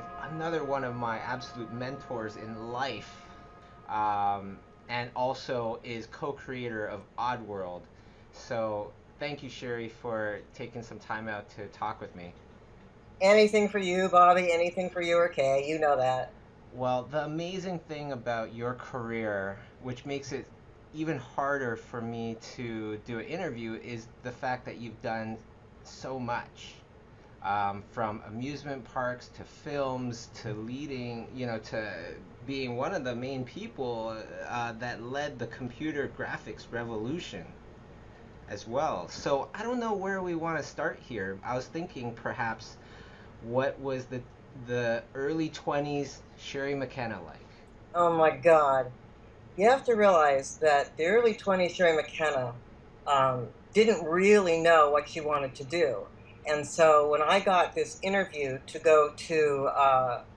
with another one of my absolute mentors in life, um, and also is co-creator of Oddworld. So thank you, Sherry, for taking some time out to talk with me. Anything for you, Bobby. Anything for you or Kay. You know that. Well, the amazing thing about your career, which makes it even harder for me to do an interview, is the fact that you've done so much. From amusement parks to films to leading, to being one of the main people that led the computer graphics revolution as well. So I don't know where we want to start here. I was thinking perhaps what was the early 20s Sherry McKenna like? Oh my God. You have to realize that the early 20s Sherry McKenna didn't really know what she wanted to do. And so when I got this interview to go to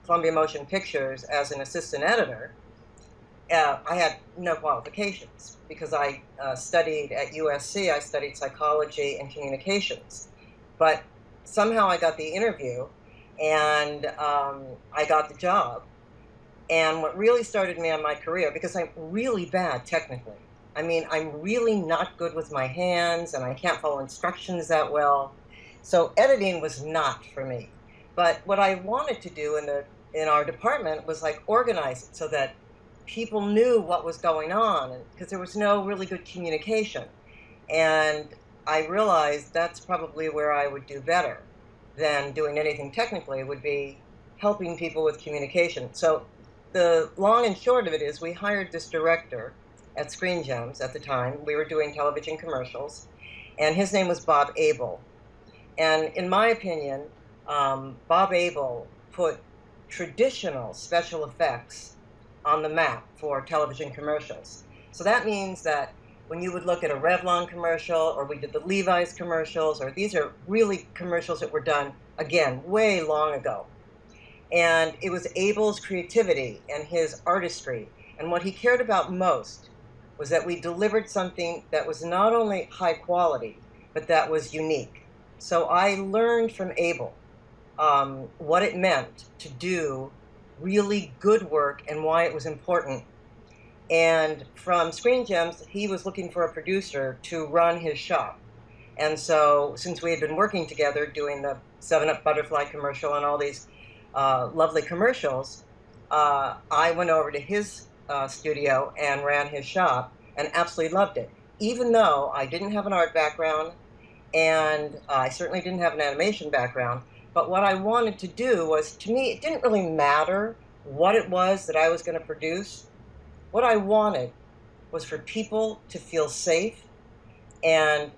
Columbia Motion Pictures as an assistant editor, I had no qualifications because I studied at USC. I studied psychology and communications. But somehow I got the interview and I got the job. And what really started me on my career, because I'm really bad technically. I mean, I'm really not good with my hands and I can't follow instructions that well. So editing was not for me. But what I wanted to do in our department was like organize it so that people knew what was going on, and because there was no really good communication. And I realized that's probably where I would do better than doing anything technically, would be helping people with communication. So the long and short of it is we hired this director at Screen Gems at the time. We were doing television commercials, and his name was Bob Abel. And in my opinion, Bob Abel put traditional special effects on the map for television commercials. So that means that when you would look at a Revlon commercial, or we did the Levi's commercials, or these are really commercials that were done, again, way long ago. And it was Abel's creativity and his artistry. And what he cared about most was that we delivered something that was not only high quality, but that was unique. So I learned from Abel what it meant to do really good work and why it was important. And from Screen Gems, he was looking for a producer to run his shop. And so, since we had been working together doing the 7 Up Butterfly commercial and all these lovely commercials, I went over to his studio and ran his shop and absolutely loved it. Even though I didn't have an art background and I certainly didn't have an animation background, but what I wanted to do was, to me, it didn't really matter what it was that I was going to produce. What I wanted was for people to feel safe and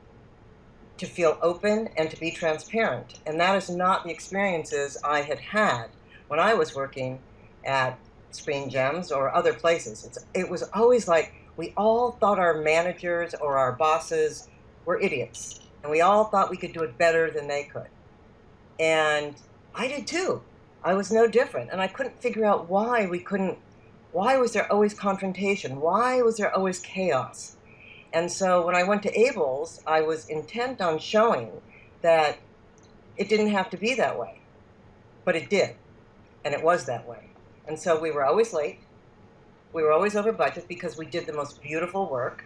to feel open and to be transparent. And that is not the experiences I had had when I was working at Screen Gems or other places. It was always like we all thought our managers or our bosses were idiots, and we all thought we could do it better than they could. And I did too. I was no different. And I couldn't figure out why we couldn't, why was there always confrontation? Why was there always chaos? And so when I went to Abel's, I was intent on showing that it didn't have to be that way, but it did. And it was that way. And so we were always late. We were always over budget because we did the most beautiful work.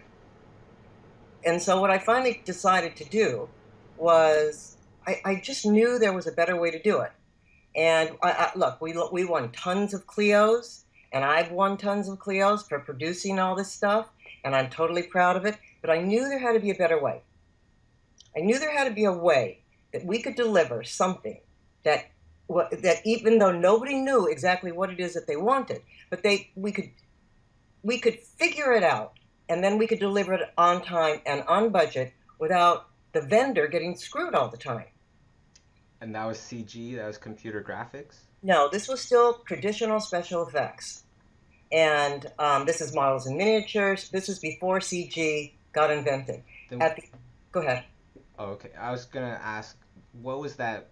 And so what I finally decided to do was I just knew there was a better way to do it. And look, we won tons of Clios, and I've won tons of Clios for producing all this stuff, and I'm totally proud of it. But I knew there had to be a better way. I knew there had to be a way that we could deliver something that that even though nobody knew exactly what it is that they wanted, but we could figure it out, and then we could deliver it on time and on budget without the vendor getting screwed all the time. And that was CG, that was computer graphics. No, this was still traditional special effects. And this is models in miniatures. This is before CG got invented. Then, At the, Go ahead. oh, okay. I was gonna ask, what was that?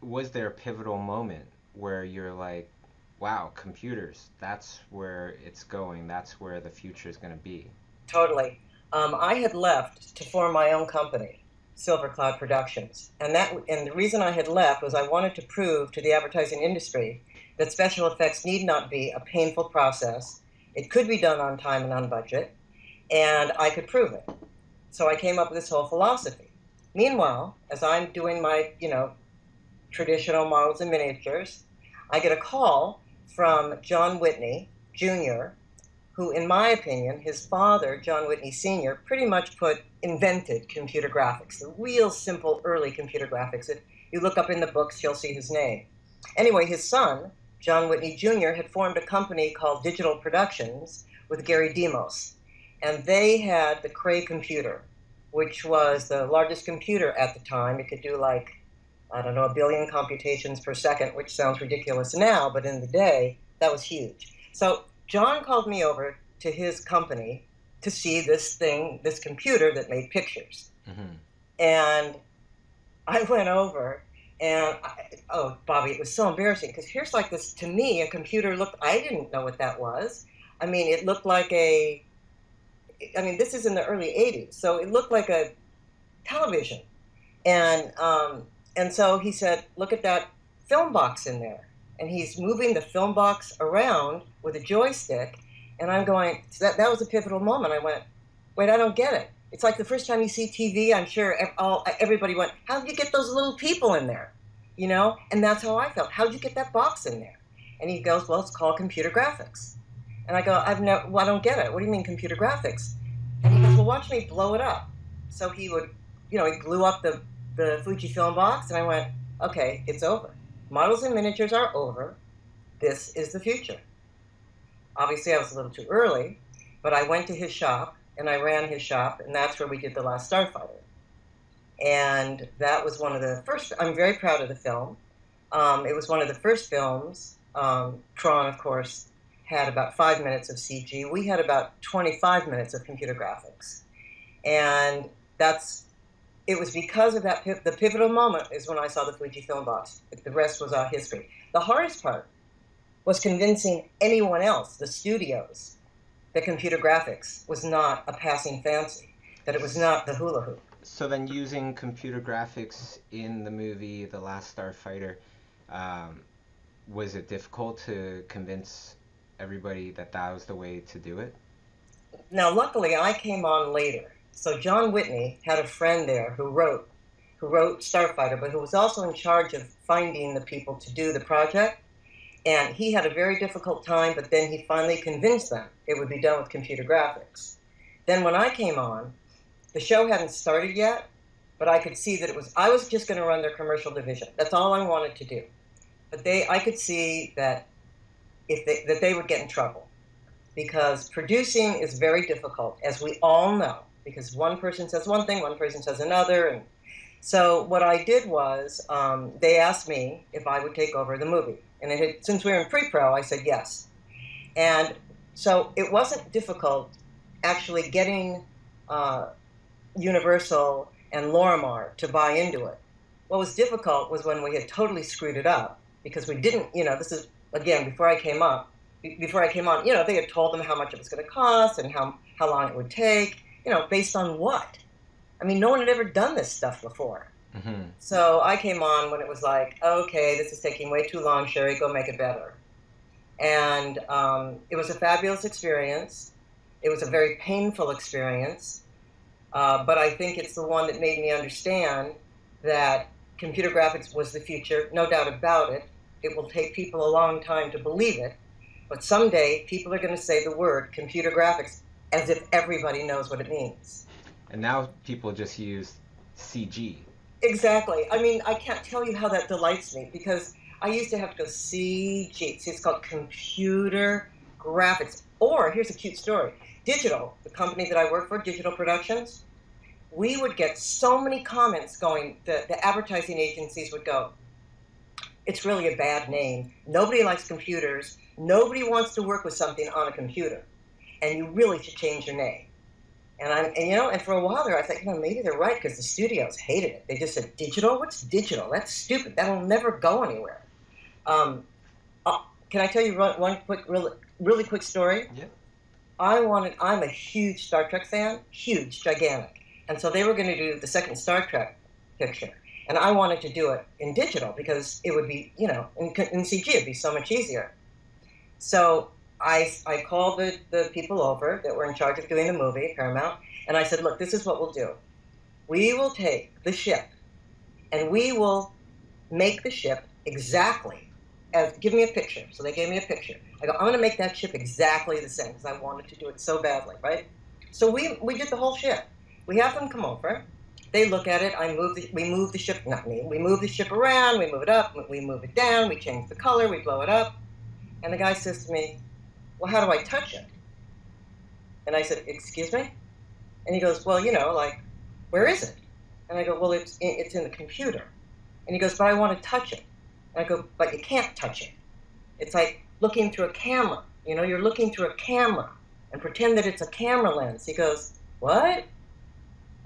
Was there a pivotal moment where you're like, wow, computers, that's where it's going, that's where the future is gonna be? Totally. I had left to form my own company, Silver Cloud Productions. And the reason I had left was I wanted to prove to the advertising industry that special effects need not be a painful process. It could be done on time and on budget, and I could prove it. So I came up with this whole philosophy. Meanwhile, as I'm doing my, traditional models and miniatures, I get a call from John Whitney Jr., who, in my opinion, his father, John Whitney Sr., pretty much invented computer graphics, the real simple early computer graphics. If you look up in the books, you'll see his name. Anyway, his son, John Whitney Jr., had formed a company called Digital Productions with Gary Demos, and they had the Cray computer, which was the largest computer at the time. It could do a billion computations per second, which sounds ridiculous now, but in the day, that was huge. So John called me over to his company to see this computer that made pictures. Mm-hmm. And I went over, and Bobby, it was so embarrassing, because here's this, to me, a computer I didn't know what that was. I mean, it looked like this is in the early 80s, so it looked like a television. And so he said, look at that film box in there. And he's moving the film box around with a joystick. And I'm going, that was a pivotal moment. I went, wait, I don't get it. It's like the first time you see TV, I'm sure everybody went, how did you get those little people in there? And that's how I felt. How did you get that box in there? And he goes, well, it's called computer graphics. And I go, I don't get it. What do you mean computer graphics? And he goes, well, watch me blow it up. So he would, he blew up the Fujifilm box, and I went, okay, it's over. Models and miniatures are over. This is the future. Obviously, I was a little too early, but I went to his shop, and I ran his shop, and that's where we did The Last Starfighter. And that was one of the first. I'm very proud of the film. It was one of the first films. Tron, of course, had about 5 minutes of CG. We had about 25 minutes of computer graphics. And it was because of that, the pivotal moment is when I saw the Fujifilm box. The rest was all history. The hardest part was convincing anyone else, the studios, that computer graphics was not a passing fancy, that it was not the hula hoop. So then, using computer graphics in the movie The Last Starfighter, was it difficult to convince everybody that was the way to do it? Now, luckily, I came on later. So John Whitney had a friend there who wrote Starfighter, but who was also in charge of finding the people to do the project. And he had a very difficult time, but then he finally convinced them it would be done with computer graphics. Then when I came on, the show hadn't started yet, but I could see that I was just going to run their commercial division. That's all I wanted to do. But I could see that that they would get in trouble, because producing is very difficult, as we all know, because one person says one thing, one person says another. And so what I did was, they asked me if I would take over the movie. And since we were in pre-pro, I said yes. And so it wasn't difficult actually getting Universal and Lorimar to buy into it. What was difficult was when we had totally screwed it up, because we didn't, this is, again, before I came on, they had told them how much it was going to cost and how long it would take, based on what? I mean, no one had ever done this stuff before. Mm-hmm. So I came on when it was like, okay, this is taking way too long, Sherry, go make it better. And it was a fabulous experience. It was a very painful experience. But I think it's the one that made me understand that computer graphics was the future, no doubt about it. It will take people a long time to believe it. But someday, people are going to say the word computer graphics as if everybody knows what it means. And now people just use CG. Exactly. I mean, I can't tell you how that delights me, because I used to have to go CG. See, it's called computer graphics. Or, here's a cute story. Digital, the company that I work for, Digital Productions, we would get so many comments going, the advertising agencies would go, it's really a bad name. Nobody likes computers. Nobody wants to work with something on a computer. And you really should change your name. And for a while there, I thought, maybe they're right, because the studios hated it. They just said, digital? What's digital? That's stupid. That'll never go anywhere. Can I tell you one quick, really quick story? Yeah. I'm a huge Star Trek fan, huge, gigantic. And so they were going to do the second Star Trek picture. And I wanted to do it in digital because it would be, in CG, it'd be so much easier. So I called the people over that were in charge of doing the movie, Paramount, and I said, look, this is what we'll do. We will take the ship and we will make the ship exactly as, give me a picture. So they gave me a picture. I go, I'm going to make that ship exactly the same because I wanted to do it so badly, right? So we did the whole ship. We have them come over. They look at it. We move the ship, not me. We move the ship around. We move it up. We move it down. We change the color. We blow it up. And the guy says to me, well, how do I touch it? And I said, excuse me? And he goes, well, like, where is it? And I go, well, it's in the computer. And he goes, but I want to touch it. And I go, but you can't touch it. It's like looking through a camera. You're looking through a camera and pretend that it's a camera lens. He goes, what?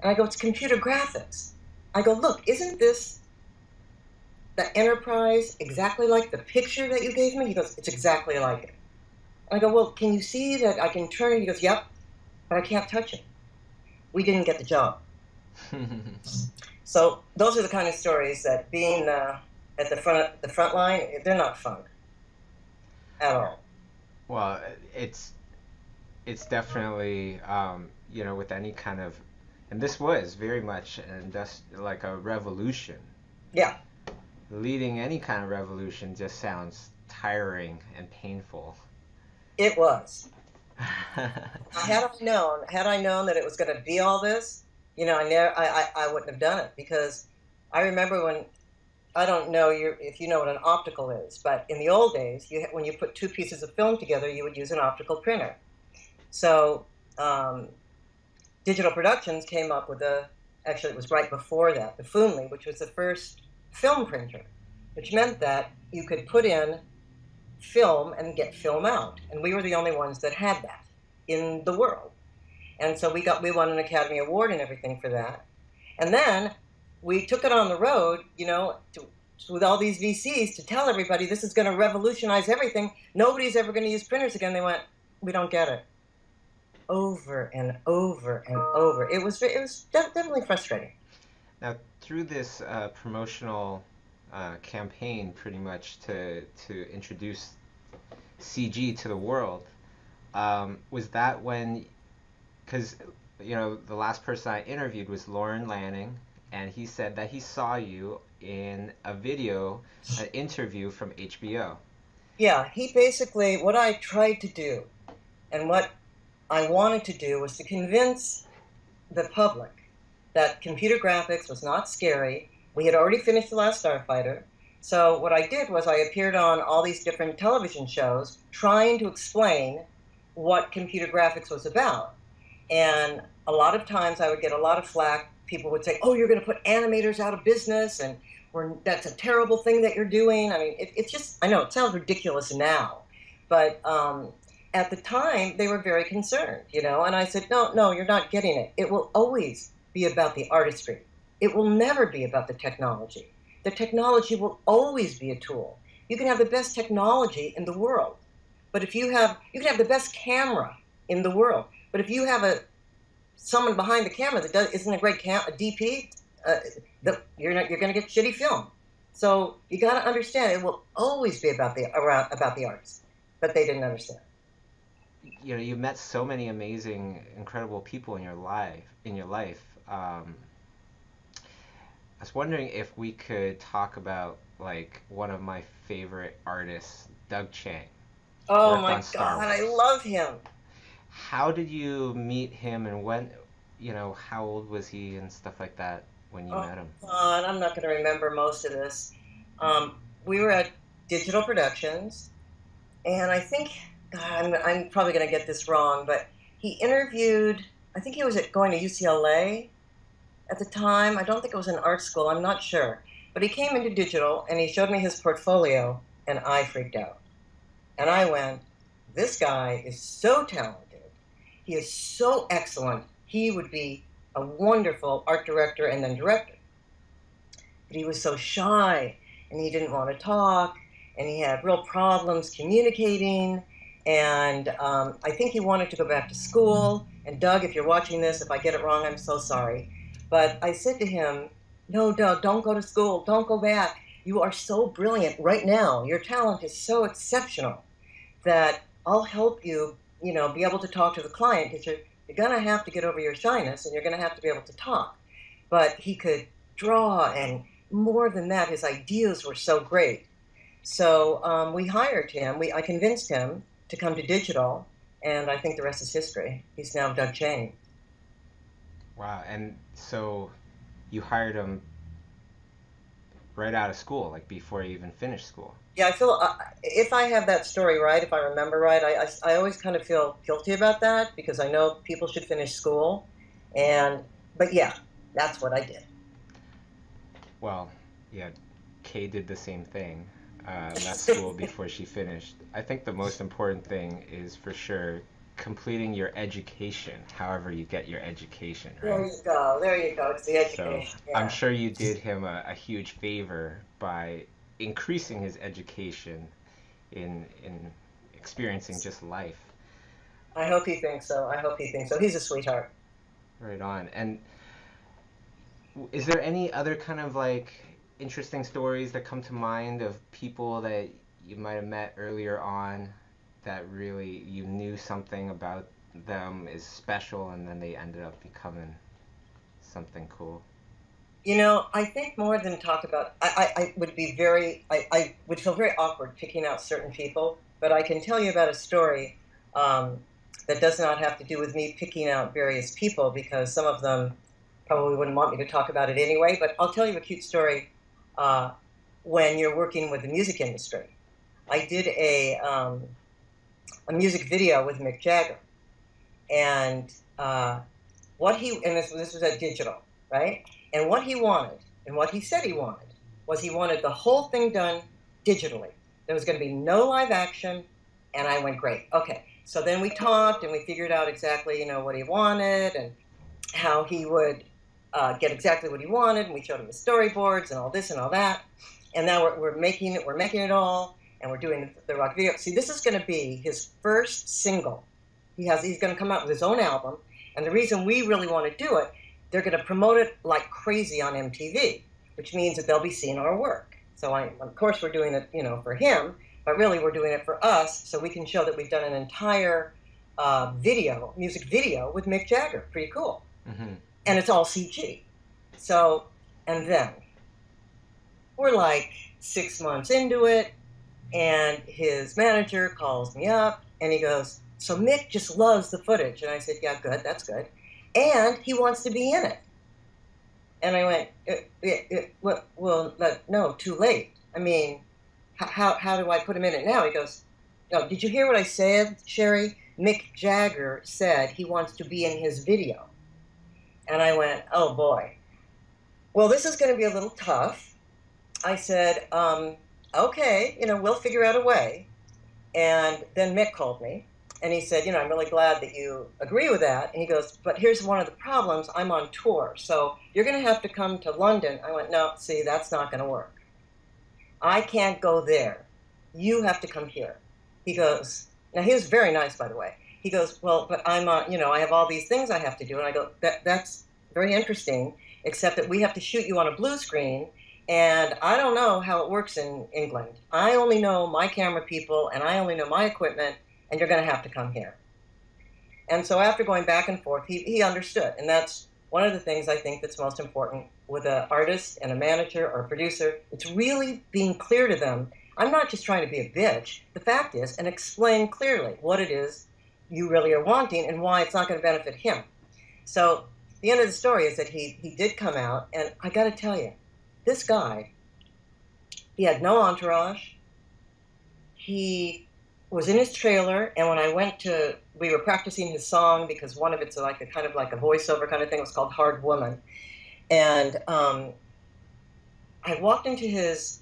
And I go, it's computer graphics. I go, look, isn't this the Enterprise exactly like the picture that you gave me? He goes, it's exactly like it. And I go, well, can you see that I can turn it? He goes, yep, but I can't touch it. We didn't get the job. So those are the kind of stories that being at the front line, they're not fun at all. Well, it's definitely with any kind of, and this was very much like a revolution. Yeah. Leading any kind of revolution just sounds tiring and painful. It was. Had I known that it was going to be all this, I wouldn't have done it, because I remember when, I don't know if you know what an optical is, but in the old days, when you put two pieces of film together, you would use an optical printer. So Digital Productions came up with actually it was right before that, the Foonly, which was the first film printer, which meant that you could put in film and get film out. And we were the only ones that had that in the world. And so we won an Academy Award and everything for that. And then we took it on the road, with all these VCs to tell everybody this is going to revolutionize everything. Nobody's ever going to use printers again. They went, we don't get it. Over and over and over. It was definitely frustrating. Now, through this promotional campaign, pretty much to introduce CG to the world, was that when, because the last person I interviewed was Lauren Lanning, and he said that he saw you in an interview from HBO. Yeah, he basically, what I tried to do and what I wanted to do was to convince the public that computer graphics was not scary. We had already finished The Last Starfighter. So what I did was I appeared on all these different television shows trying to explain what computer graphics was about. And a lot of times I would get a lot of flack. People would say, oh, you're going to put animators out of business, and that's a terrible thing that you're doing. I mean, it's just, I know it sounds ridiculous now, but at the time they were very concerned, and I said, no, you're not getting it. It will always be about the artistry. It will never be about the technology. The technology will always be a tool. You can have the best technology in the world, but if you can have the best camera in the world, but if you have someone behind the camera that isn't a great a DP, you're going to get shitty film. So you got to understand it will always be about the arts, but they didn't understand. You met so many amazing, incredible people in your life. I was wondering if we could talk about like one of my favorite artists, Doug Chiang. Oh my God, I love him. How did you meet him, and when, how old was he and stuff like that when you met him? God, I'm not going to remember most of this. We were at Digital Productions, and I think, God, I'm probably going to get this wrong, but he interviewed, I think he was going to UCLA at the time. I don't think it was an art school. I'm not sure. But he came into digital, and he showed me his portfolio, and I freaked out. And I went, this guy is so talented. He is so excellent. He would be a wonderful art director and then director. But he was so shy, and he didn't want to talk, and he had real problems communicating, and I think he wanted to go back to school, And Doug, if you're watching this, if I get it wrong, I'm so sorry. But I said to him, no, Doug, don't go to school. Don't go back. You are so brilliant right now. Your talent is so exceptional that I'll help you, be able to talk to the client because you're going to have to get over your shyness and you're going to have to be able to talk. But he could draw, and more than that, his ideas were so great. So we hired him. I convinced him to come to digital, and I think the rest is history. He's now Doug Chang. Wow. And so you hired him right out of school, like before you even finished school. Yeah, I feel if I have that story right, if I remember right, I always kind of feel guilty about that because I know people should finish school, and but yeah, that's what I did. Well, yeah, Kay did the same thing. Left school before she finished. I think the most important thing is for sure completing your education, however you get your education, There right? you go. There you go. It's the So education. I'm Yeah. sure you did him a huge favor by increasing his education in experiencing just life. I hope he thinks so. I hope he thinks so. He's a sweetheart. Right on. And is there any other kind of like interesting stories that come to mind of people that you might have met earlier on that really you knew something about them is special and then they ended up becoming something cool? I think more than talk about, I would be very, I would feel very awkward picking out certain people, but I can tell you about a story um, that does not have to do with me picking out various people because some of them probably wouldn't want me to talk about it anyway, but I'll tell you a cute story uh, when you're working with the music industry. I did a music video with Mick Jagger, and and this was at digital, right? And what he wanted, and what he said he wanted, was he wanted the whole thing done digitally. There was going to be no live action, and I went, great, okay. So then we talked, and we figured out exactly, what he wanted, and how he would get exactly what he wanted, and we showed him the storyboards and all this and all that. And now we're making it all, and we're doing the rock video. See, this is going to be his first single. He's going to come out with his own album, and the reason we really want to do it, they're going to promote it like crazy on MTV, which means that they'll be seeing our work. So of course we're doing it, for him, but really we're doing it for us, so we can show that we've done an entire music video with Mick Jagger. Pretty cool. Mm-hmm. And it's all CG. So, and then we're like 6 months into it, and his manager calls me up, and he goes, so Mick just loves the footage. And I said, yeah, good, that's good. And he wants to be in it. And I went, well, no, too late. I mean, how do I put him in it now? He goes, no, did you hear what I said, Sherry? Mick Jagger said he wants to be in his video. And I went, oh boy. Well, this is going to be a little tough. I said, okay, we'll figure out a way. And then Mick called me, and he said, I'm really glad that you agree with that. And he goes, but here's one of the problems. I'm on tour, so you're going to have to come to London. I went, no, see, that's not going to work. I can't go there. You have to come here. He goes, now he was very nice, by the way. He goes, well, but I'm, I have all these things I have to do. And I go, that's very interesting, except that we have to shoot you on a blue screen. And I don't know how it works in England. I only know my camera people, and I only know my equipment, and you're going to have to come here. And so after going back and forth, he understood. And that's one of the things I think that's most important with an artist and a manager or a producer. It's really being clear to them. I'm not just trying to be a bitch. The fact is, and explain clearly what it is you really are wanting and why it's not going to benefit him. So the end of the story is that he did come out, and I got to tell you, this guy, he had no entourage. He was in his trailer, and when we were practicing his song because one of it's like a kind of like a voiceover kind of thing. It was called Hard Woman, and I walked into his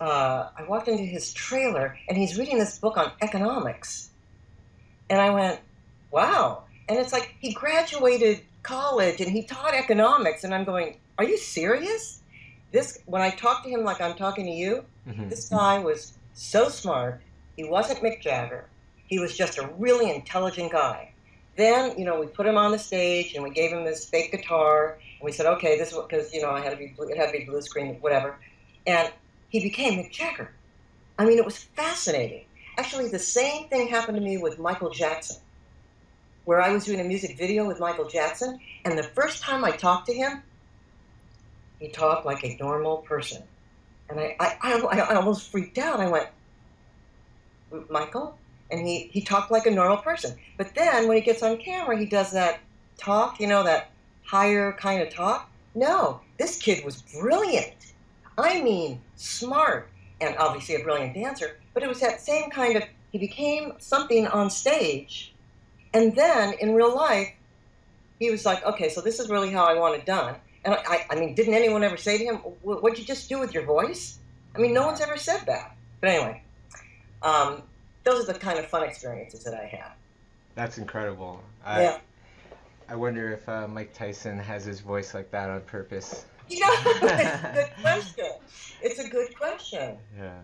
trailer, and he's reading this book on economics, and I went, wow. And it's like he graduated college and he taught economics, and I'm going, are you serious? When I talked to him like I'm talking to you, Mm-hmm. this guy was so smart. He wasn't Mick Jagger. He was just a really intelligent guy. Then, we put him on the stage and we gave him this fake guitar and we said, okay, this is what, because, it had to be blue screen, whatever. And he became Mick Jagger. I mean, it was fascinating. Actually, the same thing happened to me with Michael Jackson, where I was doing a music video with Michael Jackson, and the first time I talked to him, he talked like a normal person. And I almost freaked out. I went, Michael? And he talked like a normal person. But then when he gets on camera, he does that talk, that higher kind of talk. No, this kid was brilliant. I mean, smart, and obviously a brilliant dancer, but it was that same kind of, he became something on stage, and then in real life, he was like, okay, so this is really how I want it done. And I mean, didn't anyone ever say to him, what'd you just do with your voice? I mean, no one's ever said that. But anyway, those are the kind of fun experiences that I had. That's incredible. Yeah. I wonder if Mike Tyson has his voice like that on purpose. It's a good question. It's a good question. Yeah,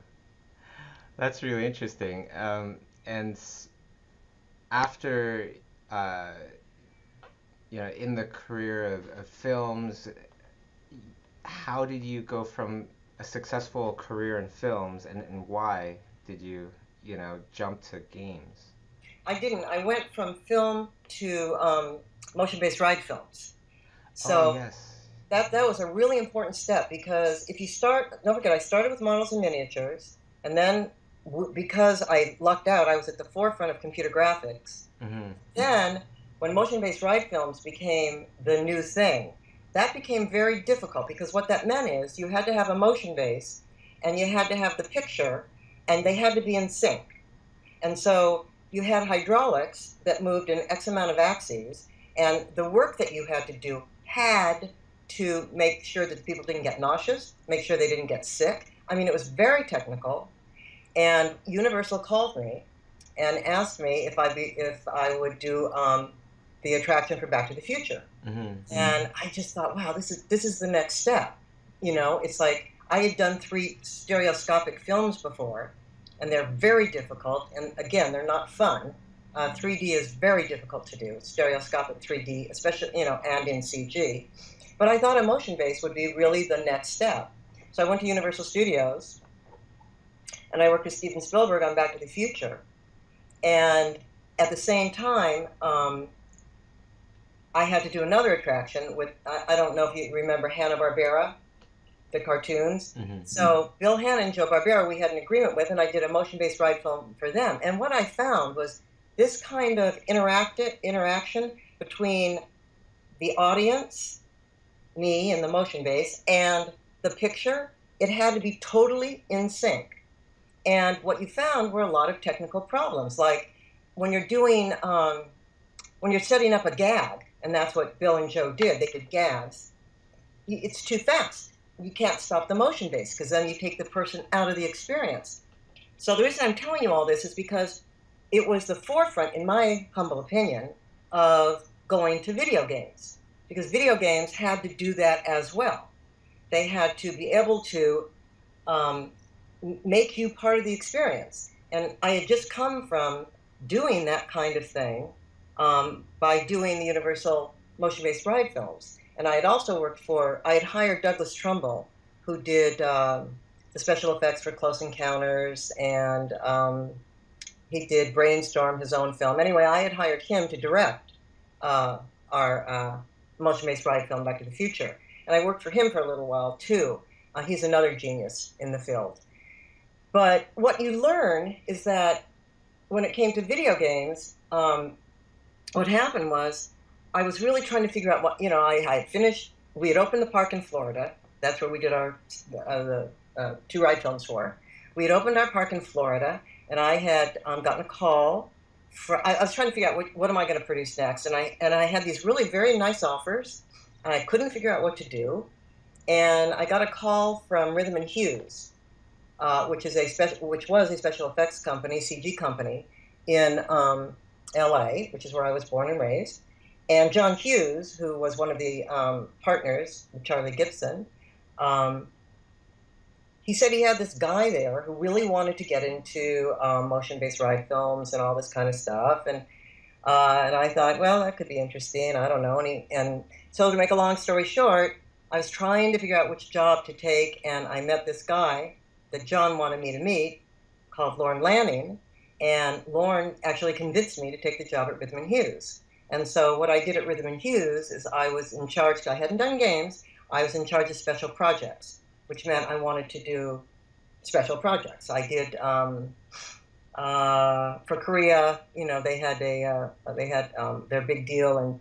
that's really interesting. And after, in the career of films, how did you go from a successful career in films, and why did you, jump to games? I didn't. I went from film to motion-based ride films. So Oh, yes. that was a really important step, because if you start, don't forget, I started with models and miniatures, and then because I lucked out, I was at the forefront of computer graphics. Mm-hmm. Then, when motion-based ride films became the new thing, that became very difficult, because what that meant is you had to have a motion base, and you had to have the picture, and they had to be in sync. And so you had hydraulics that moved in X amount of axes, and the work that you had to do had to make sure that people didn't get nauseous, make sure they didn't get sick. I mean, it was very technical. And Universal called me and asked me if I would do the attraction for Back to the Future. Mm-hmm. And I just thought, wow, this is the next step. It's like I had done 3 stereoscopic films before, and they're very difficult. And again, they're not fun. 3D is very difficult to do, stereoscopic 3D, especially, and in CG. But I thought a motion base would be really the next step. So I went to Universal Studios, and I worked with Steven Spielberg on Back to the Future. And at the same time, I had to do another attraction with, I don't know if you remember Hanna-Barbera, the cartoons. Mm-hmm. So Bill Hanna and Joe Barbera, we had an agreement with, and I did a motion-based ride film for them. And what I found was this kind of interaction between the audience, me and the motion base, and the picture, it had to be totally in sync. And what you found were a lot of technical problems, like when you're doing, when you're setting up a gag, and that's what Bill and Joe did, they did gags, it's too fast. You can't stop the motion base, because then you take the person out of the experience. So the reason I'm telling you all this is because it was the forefront, in my humble opinion, of going to video games, because video games had to do that as well. They had to be able to make you part of the experience. And I had just come from doing that kind of thing by doing the Universal motion-based ride films. And I had also I had hired Douglas Trumbull, who did the special effects for Close Encounters, and he did Brainstorm, his own film. Anyway, I had hired him to direct our motion-based ride film, Back to the Future. And I worked for him for a little while, too. He's another genius in the field. But what you learn is that when it came to video games, what happened was I was really trying to figure out what, I had finished, we had opened the park in Florida. That's where we did our the 2 ride films for. We had opened our park in Florida, and I had gotten a call. I was trying to figure out what am I going to produce next, and I had these really very nice offers, and I couldn't figure out what to do. And I got a call from Rhythm and Hues, which was a special effects company, CG company, in L.A., which is where I was born and raised. And John Hughes, who was one of the partners, Charlie Gibson, he said he had this guy there who really wanted to get into motion-based ride films and all this kind of stuff. And And I thought, well, that could be interesting. I don't know. And so to make a long story short, I was trying to figure out which job to take, and I met this guy that John wanted me to meet called Lorne Lanning. And Lorne actually convinced me to take the job at Rhythm and Hughes. And so what I did at Rhythm and Hughes is I was in charge, I hadn't done games, I was in charge of special projects, which meant I wanted to do special projects. I did for Korea, they had their big deal in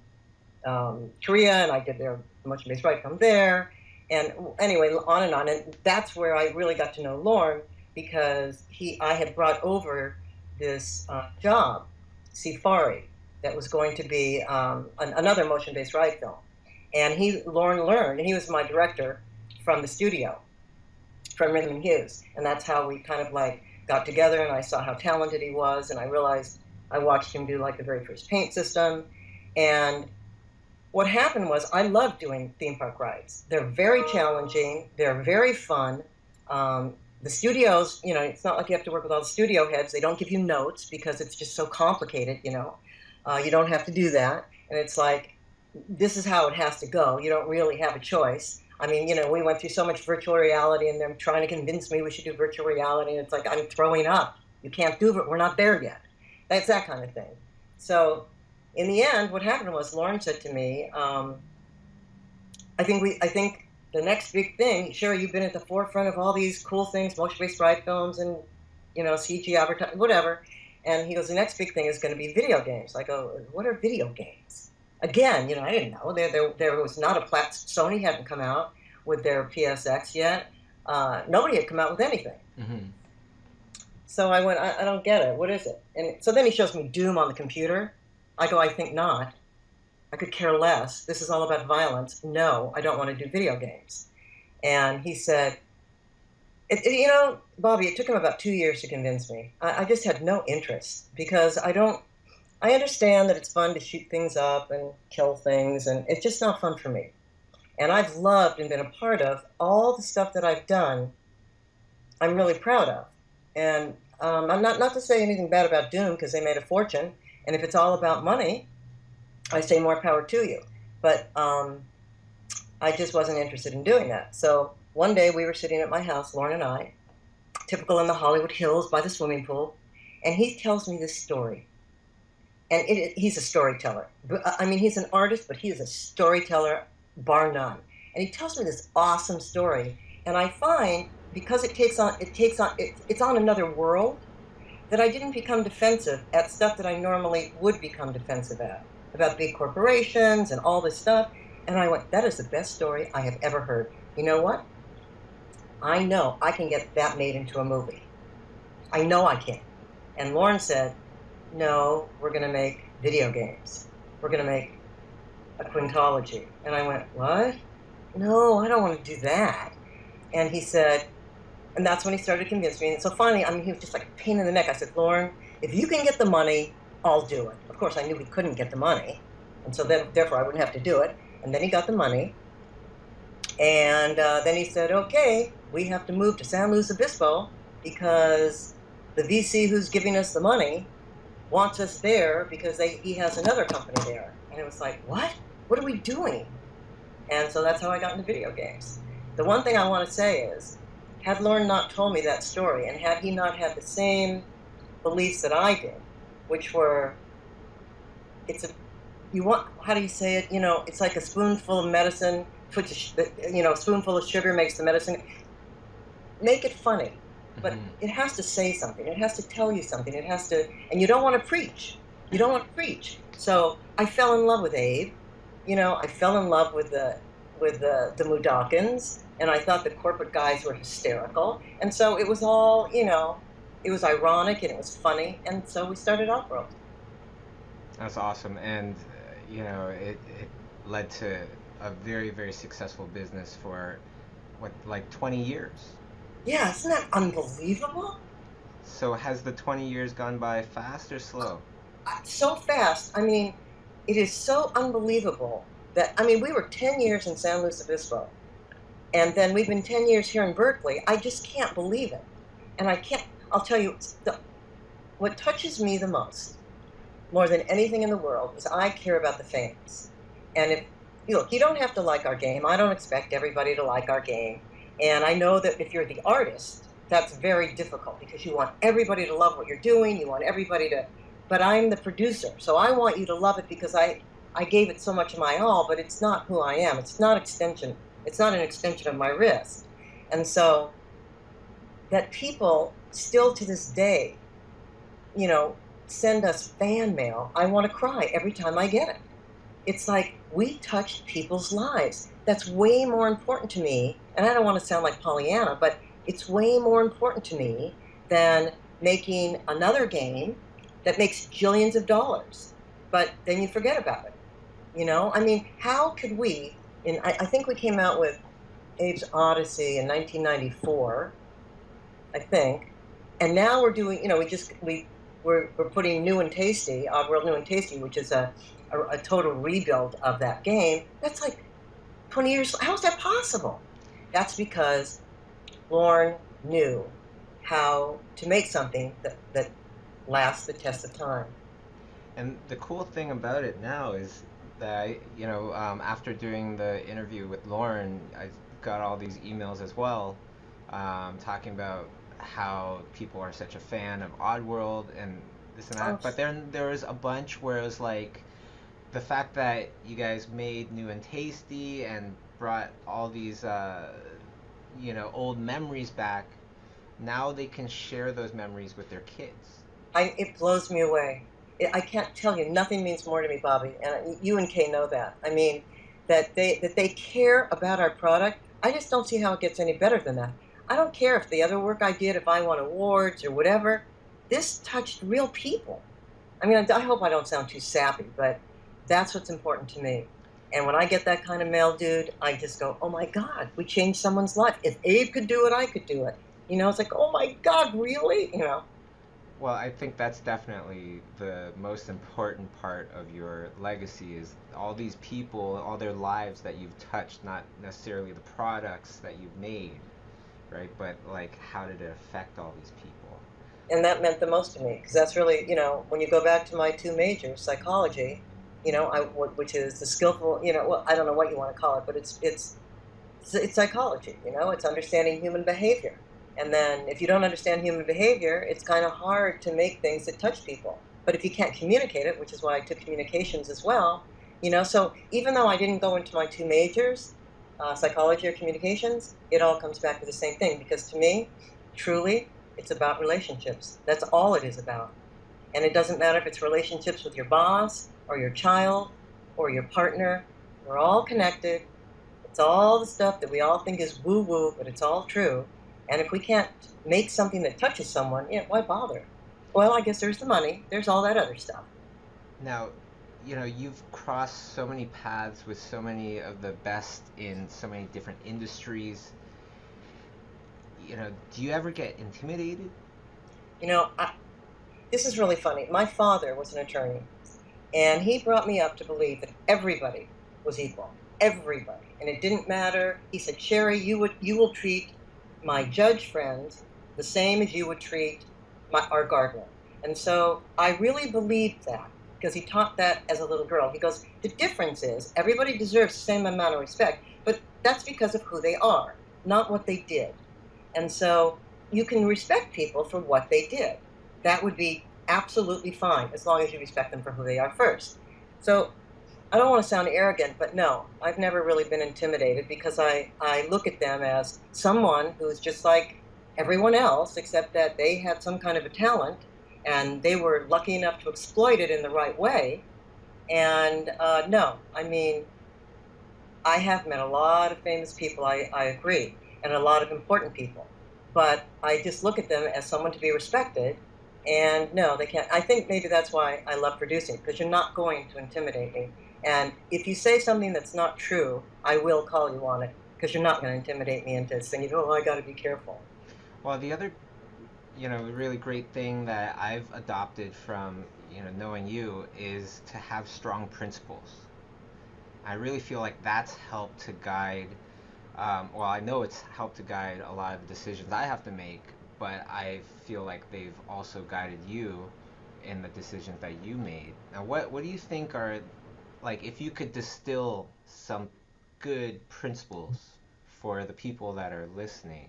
Korea, and I did their motion-based right from there. And anyway, on and on. And that's where I really got to know Lorne, because I had brought over this job, Safari, that was going to be another motion-based ride film. And Lorne learned, and he was my director from the studio, from Rhythm and Hughes. And that's how we kind of like got together, and I saw how talented he was, and I realized I watched him do like the very first paint system. And what happened was I love doing theme park rides. They're very challenging. They're very fun. The studios, it's not like you have to work with all the studio heads. They don't give you notes because it's just so complicated, You don't have to do that. And it's like, this is how it has to go. You don't really have a choice. I mean, we went through so much virtual reality, and they're trying to convince me we should do virtual reality. And it's like, I'm throwing up. You can't do it. We're not there yet. That's that kind of thing. So in the end, what happened was Lorne said to me, I think the next big thing, sure, you've been at the forefront of all these cool things, motion-based ride films and, CG advertising, whatever. And he goes, the next big thing is going to be video games. I go, what are video games? Again, I didn't know. There was not a Sony hadn't come out with their PSX yet. Nobody had come out with anything. Mm-hmm. So I went, I don't get it. What is it? And so then he shows me Doom on the computer. I go, I think not. I could care less. This is all about violence. No, I don't want to do video games. And he said, Bobby, it took him about 2 years to convince me. I just had no interest, because I understand that it's fun to shoot things up and kill things, and it's just not fun for me. And I've loved and been a part of all the stuff that I've done. I'm really proud of. And I'm not to say anything bad about Doom, because they made a fortune. And if it's all about money, I say more power to you. But I just wasn't interested in doing that. So one day we were sitting at my house, Lorne and I, typical in the Hollywood Hills by the swimming pool, and he tells me this story. And he's a storyteller. I mean, he's an artist, but he is a storyteller, bar none. And he tells me this awesome story. And I find, because it's on another world, that I didn't become defensive at stuff that I normally would become defensive at, about big corporations and all this stuff. And I went, that is the best story I have ever heard. You know what? I know I can get that made into a movie. I know I can. And Lorne said, no, we're going to make video games. We're going to make a quintology. And I went, what? No, I don't want to do that. And he said, and that's when he started to convince me. And so finally, he was just like a pain in the neck. I said, Lorne, if you can get the money, I'll do it. Of course, I knew we couldn't get the money. And so therefore, I wouldn't have to do it. And then he got the money. And then he said, okay, we have to move to San Luis Obispo, because the VC who's giving us the money wants us there because he has another company there. And it was like, what? What are we doing? And so that's how I got into video games. The one thing I want to say is, had Lorne not told me that story, and had he not had the same beliefs that I did, which were, how do you say it? It's like a spoonful of medicine, a spoonful of sugar makes the medicine. Make it funny, but it has to say something. It has to tell you something. It has to, and you don't want to preach. You don't want to preach. So I fell in love with Abe. I fell in love with the Mudokins, and I thought the corporate guys were hysterical. And so it was all, it was ironic and it was funny. And so we started Oddworld. That's awesome. And, it led to a very, very successful business for, 20 years? Yeah, isn't that unbelievable? So has the 20 years gone by fast or slow? So fast. It is so unbelievable that, we were 10 years in San Luis Obispo, and then we've been 10 years here in Berkeley. I just can't believe it. And I'll tell you, what touches me the most more than anything in the world is I care about the fans. And if you look, you don't have to like our game. I don't expect everybody to like our game. And I know that if you're the artist, that's very difficult because you want everybody to love what you're doing. You want everybody to, but I'm the producer. So I want you to love it because I gave it so much of my all, but it's not who I am. It's not an extension of my wrist. And so that people still to this day, you know, send us fan mail, I want to cry every time I get it. It's like we touched people's lives. That's way more important to me. And I don't want to sound like Pollyanna, but it's way more important to me than making another game that makes jillions of dollars. But then you forget about it. You know, I mean, how could we? I think we came out with Abe's Odyssey in 1994, I think, and now we're doing. You know, we're putting New and Tasty, Oddworld New and Tasty, which is a total rebuild of that game. That's like 20 years. How is that possible? That's because Lorne knew how to make something that lasts the test of time. And the cool thing about it now is that, after doing the interview with Lauren, I got all these emails as well, talking about how people are such a fan of Oddworld and this and Oh, that. But then there was a bunch where it was like the fact that you guys made New and Tasty and brought all these, old memories back. Now they can share those memories with their kids. it blows me away. I can't tell you. Nothing means more to me, Bobby, and you and Kay know that. I mean, that they care about our product. I just don't see how it gets any better than that. I don't care if the other work I did, if I won awards or whatever. This touched real people. I mean, I hope I don't sound too sappy, but that's what's important to me. And when I get that kind of mail, dude, I just go, oh my God, we changed someone's life. If Abe could do it, I could do it. You know, it's like, oh my God, really? You know. Well, I think that's definitely the most important part of your legacy is all these people, all their lives that you've touched, not necessarily the products that you've made, right? But like how did it affect all these people? And that meant the most to me because that's really, you know, when you go back to my two majors, psychology, you know, which is the skillful, you know, well, I don't know what you want to call it, but it's psychology, you know, it's understanding human behavior. And then if you don't understand human behavior, it's kind of hard to make things that touch people. But if you can't communicate it, which is why I took communications as well, you know, so even though I didn't go into my two majors, psychology or communications, it all comes back to the same thing because to me, truly, it's about relationships. That's all it is about. And it doesn't matter if it's relationships with your boss or your child or your partner. We're all connected. It's all the stuff that we all think is woo woo, but it's all true. And if we can't make something that touches someone, yeah, why bother? Well, I guess there's the money. There's all that other stuff. Now, you've crossed so many paths with so many of the best in so many different industries. Do you ever get intimidated? You know, this is really funny. My father was an attorney, and he brought me up to believe that everybody was equal. Everybody. And it didn't matter. He said, Sherry, you will treat my judge friends the same as you would treat our gardener. And so I really believed that because he taught that as a little girl. He goes, the difference is everybody deserves the same amount of respect, but that's because of who they are, not what they did. And so you can respect people for what they did. That would be absolutely fine as long as you respect them for who they are first. So I don't want to sound arrogant, but no, I've never really been intimidated because I look at them as someone who's just like everyone else, except that they had some kind of a talent and they were lucky enough to exploit it in the right way. And no, I mean, I have met a lot of famous people, I agree, and a lot of important people. But I just look at them as someone to be respected. And no, they can't. I think maybe that's why I love producing, because you're not going to intimidate me. And if you say something that's not true, I will call you on it, because you're not going to intimidate me into thinking, oh, I got to be careful. Well, the other, really great thing that I've adopted from, knowing you is to have strong principles. I really feel like that's helped to guide, well, I know it's helped to guide a lot of the decisions I have to make, but I feel like they've also guided you in the decisions that you made. Now, what do you think are, like, if you could distill some good principles for the people that are listening,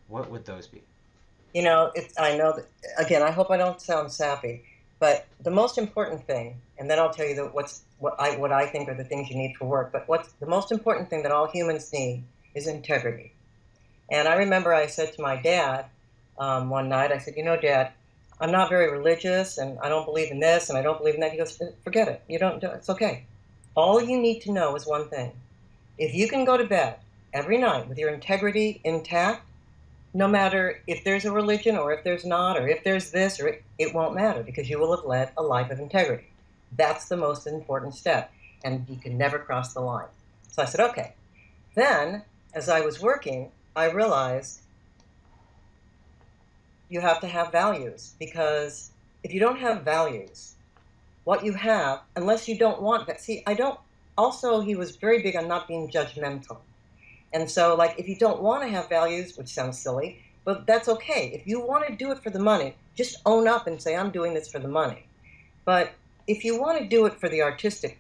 what would those be? I know that, again, I hope I don't sound sappy, but the most important thing, and then I'll tell you what I think are the things you need for work, but what's the most important thing that all humans need is integrity. And I remember I said to my dad one night, I said, Dad, I'm not very religious and I don't believe in this and I don't believe in that. He goes, forget it. You don't do it. It's okay. All you need to know is one thing. If you can go to bed every night with your integrity intact, no matter if there's a religion or if there's not, or if there's this, or it won't matter because you will have led a life of integrity. That's the most important step, and you can never cross the line. So I said, okay. Then, as I was working, I realized you have to have values because if you don't have values, what you have, unless you don't want that, see, I don't, also, he was very big on not being judgmental. And so, like, if you don't want to have values, which sounds silly, but that's okay. If you want to do it for the money, just own up and say, I'm doing this for the money. But if you want to do it for the artistic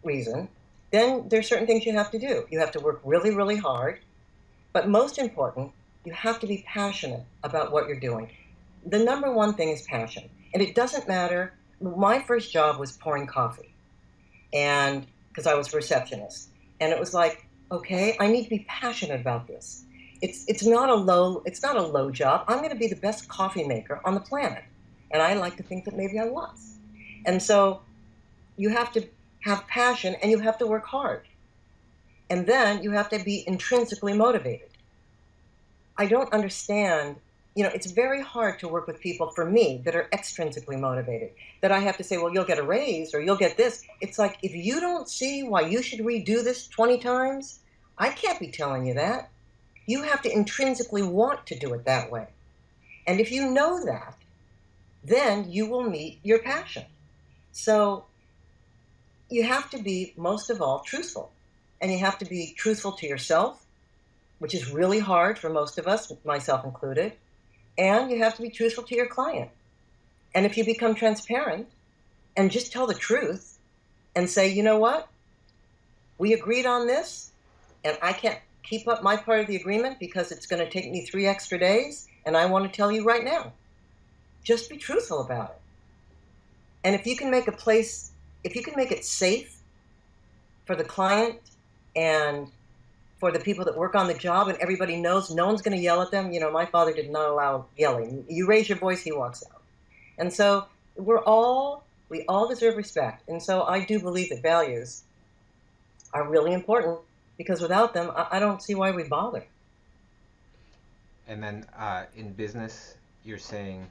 reason, then there's certain things you have to do. You have to work really, really hard. But most important, you have to be passionate about what you're doing. The number one thing is passion. And it doesn't matter. My first job was pouring coffee, and because I was a receptionist. And it was like, okay, I need to be passionate about this. It's not a low job. I'm going to be the best coffee maker on the planet. And I like to think that maybe I was. And so you have to have passion and you have to work hard. And then you have to be intrinsically motivated. I don't understand, it's very hard to work with people, for me, that are extrinsically motivated, that I have to say, well, you'll get a raise or you'll get this. It's like, if you don't see why you should redo this 20 times, I can't be telling you that. You have to intrinsically want to do it that way. And if you know that, then you will meet your passion. So you have to be, most of all, truthful. And you have to be truthful to yourself, which is really hard for most of us, myself included. And you have to be truthful to your client. And if you become transparent and just tell the truth and say, you know what, we agreed on this, and I can't keep up my part of the agreement because it's going to take me 3 extra days, and I want to tell you right now. Just be truthful about it. And if you can make it safe for the client and for the people that work on the job, and everybody knows no one's going to yell at them. My father did not allow yelling. You raise your voice, he walks out. And so we all deserve respect. And so I do believe that values are really important because without them, I don't see why we bother. And then in business, you're saying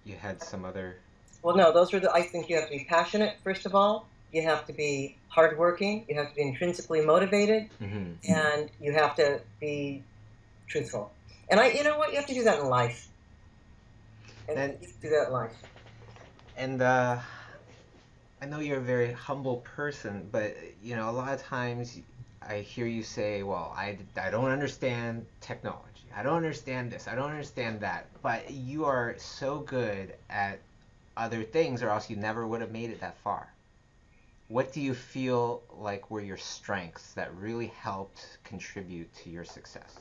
you had some other. Well, no, I think you have to be passionate, first of all. You have to be hardworking. You have to be intrinsically motivated, and you have to be truthful. And you know what? You have to do that in life. And you do that in life. And I know you're a very humble person, but a lot of times I hear you say, "Well, I don't understand technology. I don't understand this. I don't understand that." But you are so good at other things, or else you never would have made it that far. What do you feel like were your strengths that really helped contribute to your success?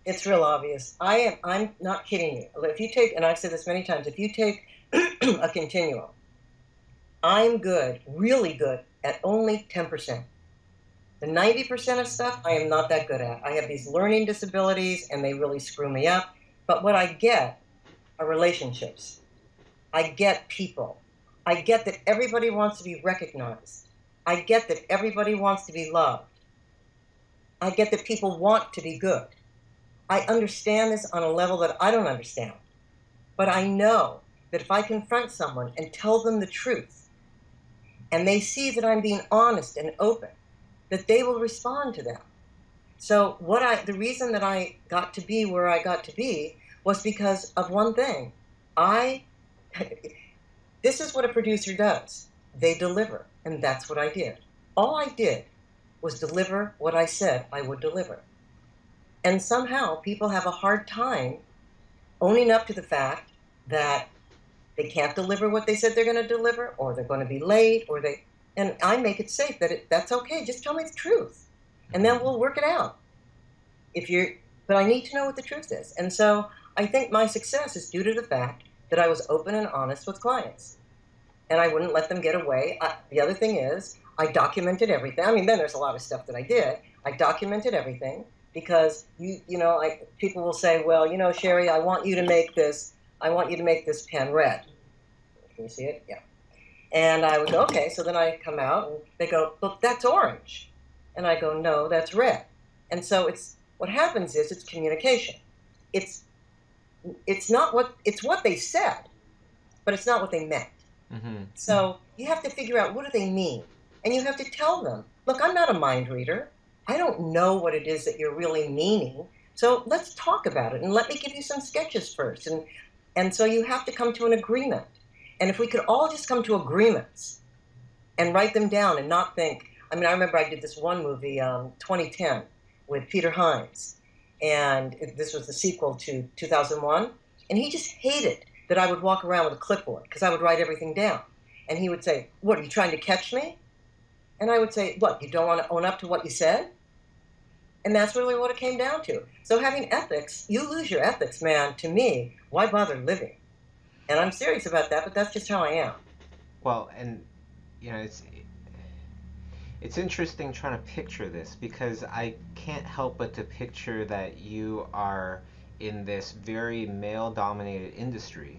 It's real obvious. I'm not kidding you. If you take, and I've said this many times, if you take a continuum, I'm good, really good, at only 10%. The 90% of stuff I am not that good at. I have these learning disabilities and they really screw me up. But what I get are relationships. I get people. I get that everybody wants to be recognized. I get that everybody wants to be loved. I get that people want to be good. I understand this on a level that I don't understand. But I know that if I confront someone and tell them the truth, and they see that I'm being honest and open, that they will respond to that. So the reason that I got to be where I got to be was because of one thing. This is what a producer does. They deliver, and that's what I did. All I did was deliver what I said I would deliver. And somehow people have a hard time owning up to the fact that they can't deliver what they said they're going to deliver, or they're going to be late, and I make it safe that that's okay. Just tell me the truth, and then we'll work it out. But I need to know what the truth is. And so I think my success is due to the fact that I was open and honest with clients, and I wouldn't let them get away. The other thing is I documented everything. I mean, then there's a lot of stuff that I did. I documented everything because people will say, well, Sherry, I want you to make this pen red. Can you see it? Yeah. And I would go, okay. So then I come out and they go, look, that's orange. And I go, no, that's red. And so what happens is it's communication. It's what they said, but it's not what they meant. Mm-hmm. So you have to figure out, what do they mean? And you have to tell them, look, I'm not a mind reader. I don't know what it is that you're really meaning. So let's talk about it, and let me give you some sketches first. And so you have to come to an agreement. And if we could all just come to agreements and write them down and not think, I mean, I remember I did this one movie, 2010, with Peter Hines. And this was the sequel to 2001. And he just hated that I would walk around with a clipboard because I would write everything down. And he would say, what, are you trying to catch me? And I would say, what, you don't want to own up to what you said? And that's really what it came down to. So having ethics, you lose your ethics, man. To me, why bother living? And I'm serious about that, but that's just how I am. Well, and it's interesting trying to picture this, because I can't help but to picture that you are in this very male-dominated industry,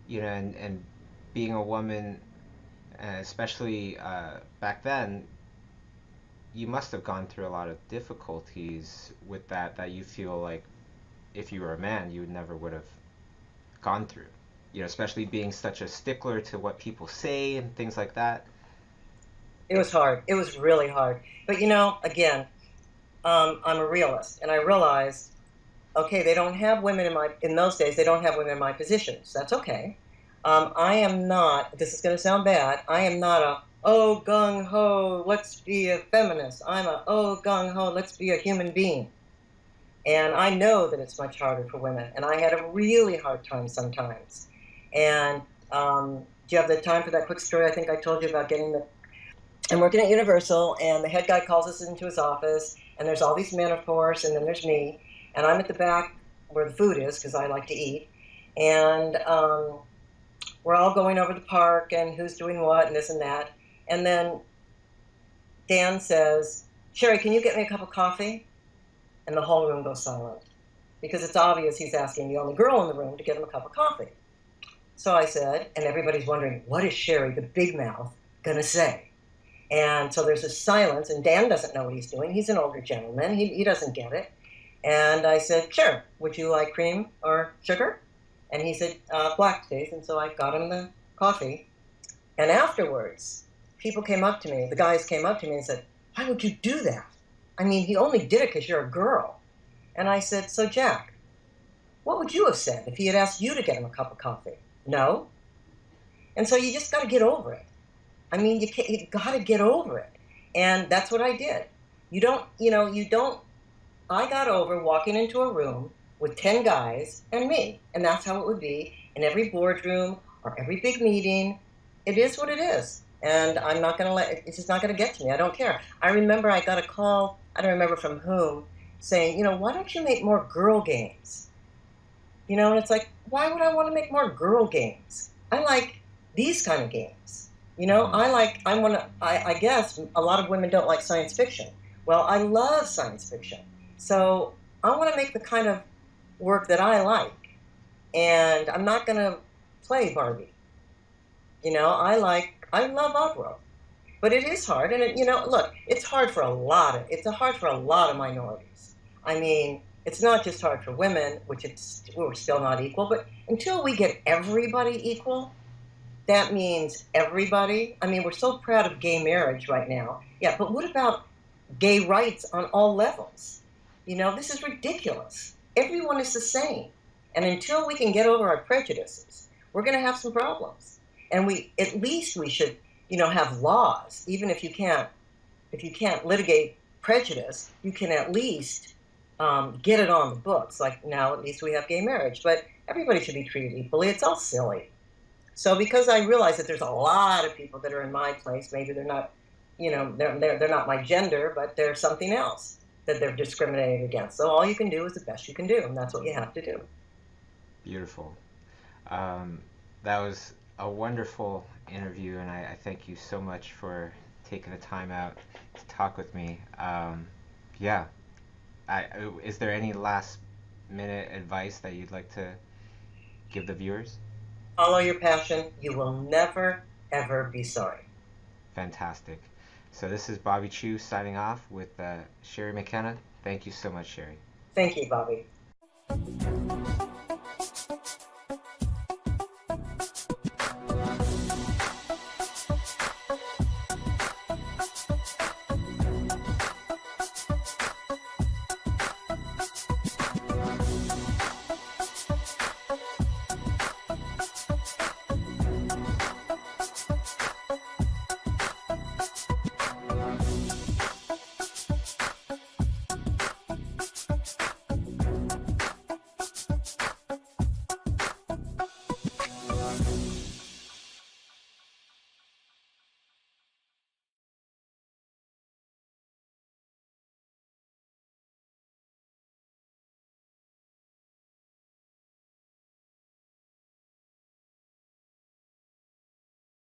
and being a woman, especially back then, you must have gone through a lot of difficulties with that you feel like if you were a man, you would have gone through. Especially being such a stickler to what people say and things like that. It was hard. It was really hard. But again, I'm a realist, and I realized, okay, they don't have women in those days. They don't have women in my positions. That's okay. I am not. This is going to sound bad. I am not a oh gung ho, let's be a feminist. I'm a oh gung ho, let's be a human being. And I know that it's much harder for women, and I had a really hard time sometimes. And do you have the time for that quick story? I think I told you about I'm working at Universal, and the head guy calls us into his office, and there's all these men, of course, and then there's me, and I'm at the back where the food is, because I like to eat, and we're all going over the park, and who's doing what, and this and that, and then Dan says, Sherry, can you get me a cup of coffee? And the whole room goes silent, because it's obvious he's asking the only girl in the room to get him a cup of coffee. So I said, and everybody's wondering, what is Sherry, the big mouth, going to say? And so there's a silence, and Dan doesn't know what he's doing. He's an older gentleman. He doesn't get it. And I said, sure, would you like cream or sugar? And he said, black, please. And so I got him the coffee. And afterwards, people came up to me, the guys came up to me and said, why would you do that? I mean, he only did it because you're a girl. And I said, so Jack, what would you have said if he had asked you to get him a cup of coffee? No. And so you just got to get over it. I mean, you got to get over it. And that's what I did. I got over walking into a room with 10 guys and me. And that's how it would be in every boardroom or every big meeting. It is what it is. And I'm not going to it's just not going to get to me. I don't care. I remember I got a call, I don't remember from whom, saying, why don't you make more girl games? And it's like, why would I want to make more girl games? I like these kind of games. I guess a lot of women don't like science fiction. Well, I love science fiction. So I want to make the kind of work that I like. And I'm not going to play Barbie. I love Oddworld. But it is hard. And, look, it's hard for a lot of minorities. I mean, it's not just hard for women, which we're still not equal. But until we get everybody equal, that means everybody. I mean, we're so proud of gay marriage right now. Yeah, but what about gay rights on all levels? This is ridiculous. Everyone is the same. And until we can get over our prejudices, we're going to have some problems. And at least we should, have laws. Even if you can't litigate prejudice, you can at least get it on the books. Like now, at least we have gay marriage. But everybody should be treated equally. It's all silly. So because I realize that there's a lot of people that are in my place, maybe they're not, they're not my gender, but they're something else that they're discriminated against. So all you can do is the best you can do, and that's what you have to do. Beautiful. Um, that was a wonderful interview, and I thank you so much for taking the time out to talk with me. Yeah, is there any last minute advice that you'd like to give the viewers? Follow your passion. You will never, ever be sorry. Fantastic. So this is Bobby Chiu signing off with Sherry McKenna. Thank you so much, Sherry. Thank you, Bobby.